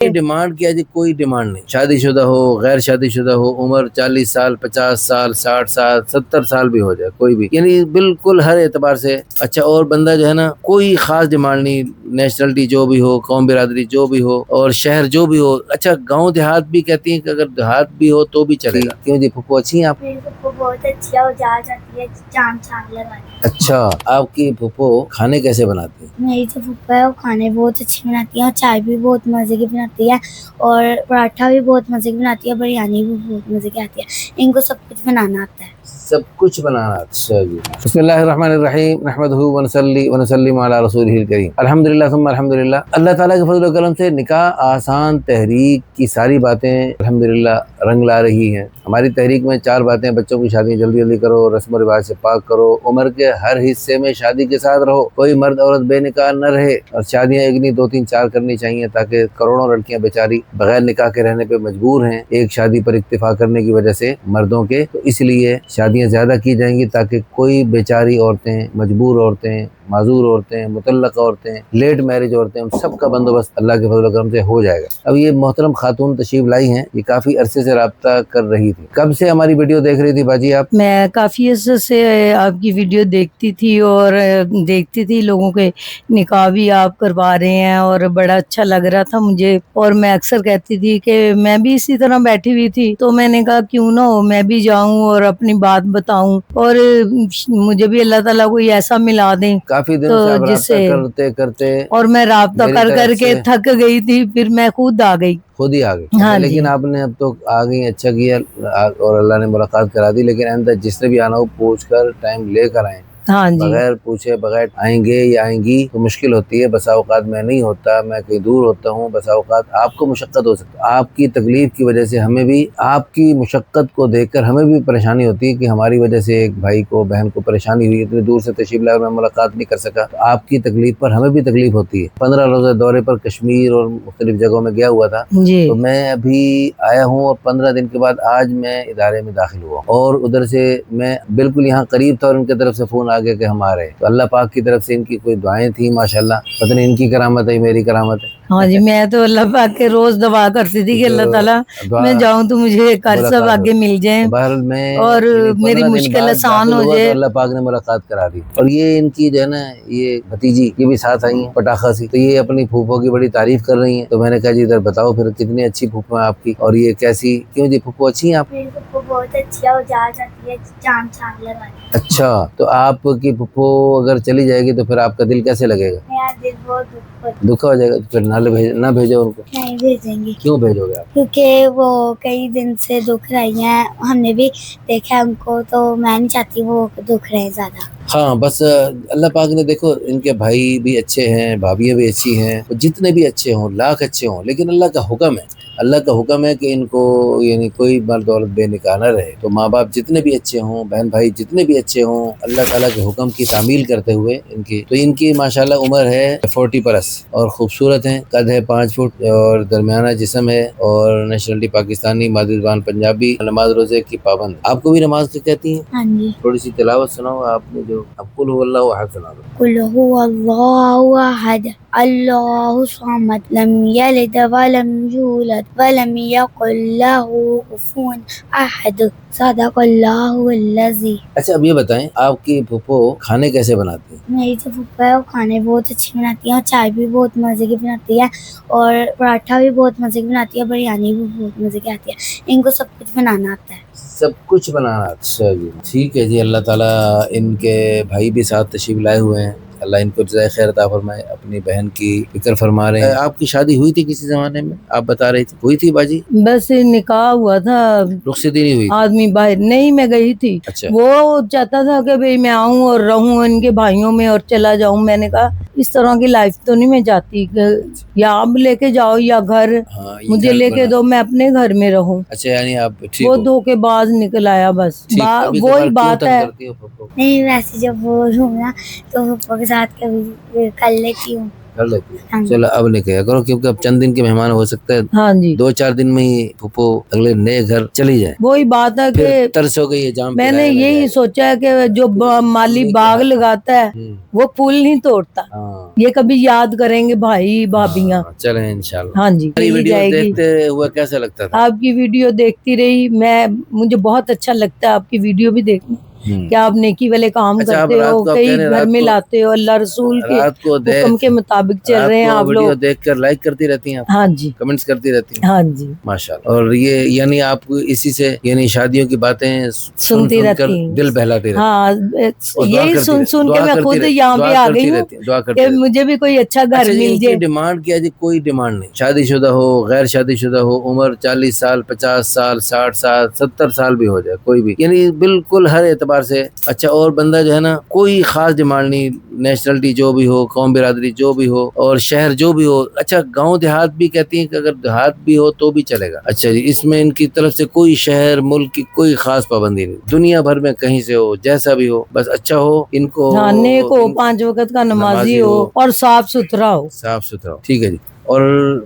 Demand کیا جی؟ کوئی demand نہیں، شادی شدہ ہو غیر شادی شدہ ہو، عمر 40 سال 50 سال 60 سال 70 سال بھی ہو جائے، کوئی بھی، یعنی بالکل ہر اعتبار سے اچھا۔ اور بندہ جو ہے نا کوئی خاص ڈیمانڈ نہیں، نیشنلٹی جو بھی ہو، قوم برادری جو بھی ہو، اور شہر جو بھی ہو۔ اچھا گاؤں دیہات بھی کہتی ہیں کہ اگر دیہات بھی ہو تو بھی چلے گا۔ کیوں جی پھپھو اچھی ہیں آپ؟ میری پھپھو بہت اچھی ہے، وہ جا جاتی ہے جان لگانے۔ اچھا آپ کی پھپھو کھانے کیسے بناتی ہیں؟ میری جو پھپھو ہے وہ کھانے بہت اچھی بناتی ہے، اور چائے بھی بہت مزے کی بناتی ہے، اور پراٹھا بھی بہت مزے کی بناتی ہے، بریانی بھی بہت مزے کی آتی ہے۔ ان کو سب کچھ بنانا آتا ہے، سب کچھ بنانا۔ اچھا جی، بسم اللہ الرحمن الرحیم، نحمدہ ونصلی ونسلم علی رسولہ الکریم، الحمدللہ ثم الحمدللہ۔ اللہ تعالیٰ کے فضل و کرم سے نکاح آسان تحریک کی ساری باتیں الحمدللہ رنگ لا رہی ہیں۔ ہماری تحریک میں 4 باتیں: بچوں کی شادی جلدی جلدی کرو، رسم و رواج سے پاک کرو، عمر کے ہر حصے میں شادی کے ساتھ رہو، کوئی مرد عورت بے نکاح نہ رہے، اور شادیاں ایک نہیں 2 3 4 کرنی چاہیے، تاکہ کروڑوں لڑکیاں بیچاری بغیر نکاح کے رہنے پہ مجبور ہیں ایک شادی پر اکتفا کرنے کی وجہ سے مردوں کے، تو اس لیے شادیاں زیادہ کی جائیں گی تاکہ کوئی بیچاری عورتیں، مجبور عورتیں، معذور عورتیں، مطلقہ عورتیں، لیٹ میرج عورتیں، ان سب کا بندوبست اللہ کے فضل و کرم سے ہو جائے گا۔ اب یہ محترم خاتون تشریف لائی ہیں، یہ کافی عرصے سے رابطہ کر رہی تھی۔ کب سے ہماری ویڈیو دیکھ رہی تھی باجی آپ؟ میں کافی عرصے سے آپ کی ویڈیو دیکھتی تھی، اور دیکھتی تھی لوگوں کے نکاح بھی آپ کروا رہے ہیں، اور بڑا اچھا لگ رہا تھا مجھے، اور میں اکثر کہتی تھی کہ میں بھی اسی طرح بیٹھی ہوئی تھی، تو میں نے کہا کیوں نہ ہو میں بھی جاؤں اور اپنی بات بتاؤں، اور مجھے بھی اللہ تعالیٰ کوئی ایسا ملا دیں کافی دنوں تو سے آپ جس رابطہ سے، کرتے کرتے اور میں رابطہ میری کر طرف کے سے تھک گئی تھی، پھر میں خود آ گئی۔ خود ہی آ گئی۔ اچھا ہاں جی، لیکن آپ نے اب تو آ گئی، اچھا کیا، اور اللہ نے ملاقات کرا دی، لیکن آئندہ جس نے بھی آنا ہو پوچھ کر ٹائم لے کر آئیں، ہاں جی، بغیر پوچھے بغیر آئیں گے یا آئیں گی تو مشکل ہوتی ہے۔ بسا اوقات میں نہیں ہوتا، میں کہیں دور ہوتا ہوں، بسا اوقات آپ کو مشقت ہو سکتا ہے، آپ کی تکلیف کی وجہ سے ہمیں بھی آپ کی مشقت کو دیکھ کر ہمیں بھی پریشانی ہوتی ہے کہ ہماری وجہ سے ایک بھائی کو بہن کو پریشانی ہوئی، اتنی دور سے تشریف لائے اور میں ملاقات نہیں کر سکا، تو آپ کی تکلیف پر ہمیں بھی تکلیف ہوتی ہے۔ 15 روزہ دورے پر کشمیر اور مختلف جگہوں میں گیا ہوا تھا، جی، تو میں ابھی آیا ہوں، اور 15 دن کے بعد آج میں ادارے میں داخل ہوا، اور ادھر سے میں بالکل یہاں قریب تھا اور ان کی طرف سے فون آ گیا کہ ہم آ رہے ہیں، تو اللہ پاک کی طرف سے ان کی کوئی دعائیں تھیں، ماشاءاللہ، پتہ نہیں ان کی کرامت ہے میری کرامت ہے۔ ہاں جی، میں تو اللہ پاک کے روز دعا کرتی تھی کہ اللہ تعالیٰ میں جاؤں تو مجھے قرض سب ملاقات ہو آگے مل جائیں، بہرحال میں اور یعنی میری 15 دن مشکل بعد آسان داخل ہو ہوا تو جائے۔ اللہ پاک نے ملاقات کرا دی، اور یہ ان کی جو ہے نا یہ بھتیجی یہ بھی ساتھ آئی ہیں پٹاخہ سی، تو یہ اپنی پھوپھو کی بڑی تعریف کر رہی ہیں، تو میں نے کہا جی ادھر بتاؤ پھر کتنی اچھی پھوپھو ہیں آپ کی، اور یہ کیسی، کیوں جی پھوپھو اچھی ہیں آپ؟ میری پھپھو بہت اچھی ہے، وہ جا جاتی ہے جان لگانے۔ اچھا تو آپ کی پھوپھو اگر چلی جائے گی تو پھر آپ کا دل کیسے لگے گا؟ میرا دل بہت دکھا ہو جائے گا، تو پھر نہ بھیجو ان کو۔ نہیں بھیجیں گے، کیوں بھیجو گے آپ؟ کیونکہ وہ کئی دن سے دکھ رہی ہیں، ہم نے بھی دیکھا ان کو، تو میں نہیں چاہتی وہ دکھ رہے زیادہ۔ ہاں بس اللہ پاک نے دیکھو ان کے بھائی بھی اچھے ہیں، بھابیاں بھی اچھی ہیں، جتنے بھی اچھے ہوں لاکھ اچھے ہوں، لیکن اللہ کا حکم ہے، اللہ کا حکم ہے کہ ان کو یعنی کوئی مرد عورت بے نکاح نہ رہے، تو ماں باپ جتنے بھی اچھے ہوں، بہن بھائی جتنے بھی اچھے ہوں، اللہ تعالیٰ کے حکم کی تعمیل کرتے ہوئے ان کی ماشاءاللہ عمر ہے 40 پلس، اور خوبصورت ہیں، قد ہے 5 فٹ اور درمیانہ جسم ہے، اور نیشنلٹی پاکستانی، مادری زبان پنجابی، نماز روزے کی پابند۔ آپ کو بھی نماز کی کہتی ہیں؟ ہاں جی، تھوڑی سی تلاوت سناؤ آپ نے، جو اب قل هو اللہ احد سنا دو۔ قل هو اللہ احد اللہ الصمد لم یلد ولم یولد ولم یکن له کفوا احد صدق اللہ العظیم۔ اچھا اب یہ بتائیں آپ کی پھوپھو کھانے کیسے بناتی ہیں؟ میری جو پھپھو ہے وہ کھانے بہت اچھی بناتی ہیں، اور چائے بھی بہت مزے کی بناتی ہے، اور پراٹھا بھی بہت مزے کی بناتی ہے، بریانی بھی بہت مزے کی آتی ہے۔ ان کو سب کچھ بنانا آتا ہے، سب کچھ بنانا۔ اچھا جی ٹھیک ہے جی، اللہ تعالیٰ ان کے بھائی بھی ساتھ تشریف لائے ہوئے ہیں، اللہ ان کو جزائے خیر عطا فرمائے، اپنی بہن کی فکر فرما رہے ہیں۔ آپ کی شادی ہوئی تھی کسی زمانے میں؟ آپ بتا رہی تھی ہوئی تھی باجی؟ بس نکاح ہوا تھا، رخصتی نہیں ہوئی تھی؟ آدمی باہر نہیں، میں گئی تھی، اچھا وہ چاہتا تھا کہ بھئی میں آؤں اور رہوں ان کے بھائیوں میں اور چلا جاؤں، میں نے کہا اس طرح کی لائف تو نہیں میں چاہتی کہ یا آپ لے کے جاؤ یا گھر ہاں یہ مجھے گھر لے کے بنا، دو، میں اپنے گھر میں رہوں۔ اچھا یعنی آپ ٹھیک وہ ہو، دھوکے باز نکل آیا، بس ٹھیک۔ کبھی وہی کبھار کیوں بات تنگ ہے۔ کرتی ہو پھوپھو؟ نہیں ویسے جب وہ ہوں نا تو پھپھو کے ساتھ کبھی کر لیتی ہوں۔ کر لیتی ہے. ہاں. چلو اب نہیں کہا کرو کیونکہ اب چند دن کے مہمان ہو سکتا ہے ہاں جی 2-4 دن میں ہی پھوپھو اگلے نئے گھر چلی جائے. وہی بات ہے کہ پھر ترس ہو گئی ہے جام میں نے یہی سوچا ہے کہ جو مالی باغ لگاتا ہے وہ پھول نہیں توڑتا. یہ کبھی یاد کریں گے بھائی بھابیاں. چلیں انشاءاللہ. ہاں جی ویڈیو جائے گی. دیکھتے ہوئے کیسا لگتا تھا؟ آپ کی ویڈیو دیکھتی رہی میں, مجھے بہت اچھا لگتا ہے آپ کی ویڈیو بھی دیکھنا کہ آپ نیکی والے کام کرتے ہو, کئی گھر میں لاتے ہو, اللہ رسول کے رات کو حکم کے مطابق چل رہے ہیں آپ ویڈیو لوگ. دیکھ کر لائک کرتی رہتی ہیں, ہاں جی کمنٹس کرتی رہتی ہیں. ہاں جی ماشاءاللہ. اور یہ یعنی آپ اسی سے یعنی شادیوں کی باتیں سنتی سن کر رہتی ہیں. دل بہلاتے رہتے. ہاں یہی سن سن کے میں خود یہاں پہ آ گئی ہوں کہ مجھے بھی کوئی اچھا گھر مل جائے. ڈیمانڈ کیا جی؟ کوئی ڈیمانڈ نہیں. شادی شدہ ہو, غیر شادی شدہ ہو, عمر 40 سال, 50 سال, 60 سال, 70 سال بھی ہو جائے, کوئی بھی, یعنی بالکل ہر اعتبار سے اچھا. اور بندہ جو ہے نا کوئی خاص ڈیمانڈ نہیں, نیشنلٹی جو بھی ہو, قوم برادری جو بھی ہو, اور شہر جو بھی ہو. اچھا گاؤں دیہات بھی کہتی ہیں کہ اگر دیہات بھی ہو تو بھی چلے گا. اچھا جی, اس میں ان کی طرف سے کوئی شہر ملک کی کوئی خاص پابندی نہیں. دنیا بھر میں کہیں سے ہو, جیسا بھی ہو, بس اچھا ہو. ان کو نیک ہو, 5 وقت کا نمازی ہو, اور صاف ستھرا ہو. صاف ستھرا ہو, ٹھیک ہے جی. اور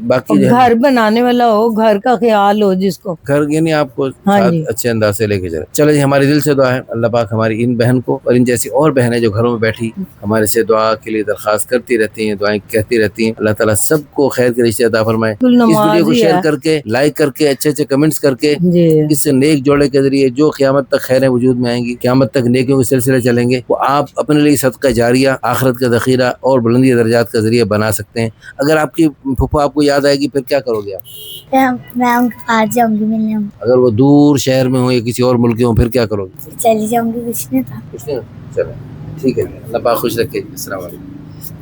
باقی جو ہے گھر بنانے والا ہو, گھر کا خیال ہو جس کو, گھر یعنی آپ کو ہاں ساتھ جی. اچھے انداز سے لے کے چلے. چلے جی, ہماری دل سے دعا ہے اللہ پاک ہماری ان بہن کو اور ان جیسی اور بہنیں جو گھروں میں بیٹھی ہمارے سے دعا کے لیے درخواست کرتی رہتی ہیں, دعائیں کہتی رہتی ہیں, اللہ تعالیٰ سب کو خیر کے رشتے عطا فرمائے. اس ویڈیو کو شیئر کر کے, لائک کر کے, اچھے اچھے کمنٹس کر کے, اس سے نیک جوڑے کے ذریعے جو قیامت تک خیریں وجود میں آئیں گی, قیامت تک نیکیوں کے سلسلے چلیں گے, وہ آپ اپنے لیے صدقہ جاریہ, آخرت کا ذخیرہ اور بلندی درجات کا ذریعہ بنا سکتے ہیں. اگر آپ کی پھوپھو آپ کو یاد آئے گی پھر کیا کرو گے آپ؟ میں ان کے پاس جاؤں گی ملنے. اگر وہ دور شہر میں ہو یا کسی اور ملک میں ہو پھر کیا کرو گے؟ چلی جاؤں گی. کچھ نہیں تھا. کچھ نہیں. چلو ٹھیک ہے جی, اللہ پاک خوش رکھے. السلام علیکم.